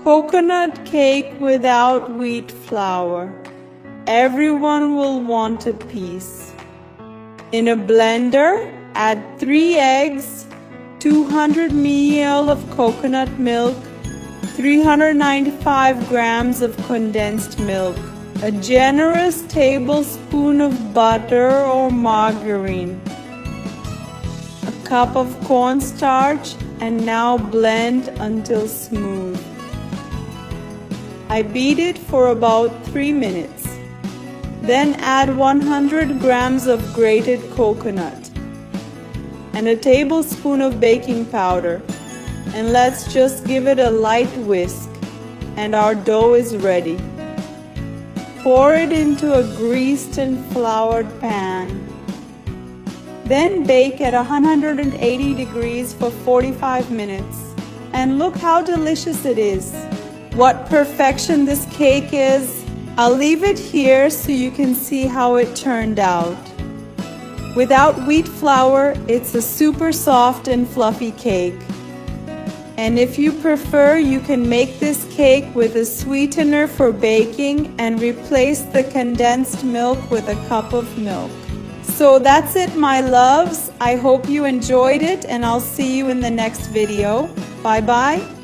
Coconut cake without wheat flour. Everyone will want a piece. In a blender, add 3 eggs, 200 ml of coconut milk, 395 grams of condensed milk, a generous tablespoon of butter or margarine, a cup of cornstarch, and now blend until smooth. I beat it for about 3 minutes. Then add 100 grams of grated coconut and a tablespoon of baking powder, and let's just give it a light whisk and our dough is ready. Pour it into a greased and floured pan. Then bake at 180 degrees for 45 minutes. And look how delicious it is. What perfection this cake is. I'll leave it here so you can see how it turned out. Without wheat flour, it's a super soft and fluffy cake. And if you prefer, you can make this cake with a sweetener for baking and replace the condensed milk with a cup of milk. So that's it, my loves. I hope you enjoyed it, and I'll see you in the next video. Bye bye.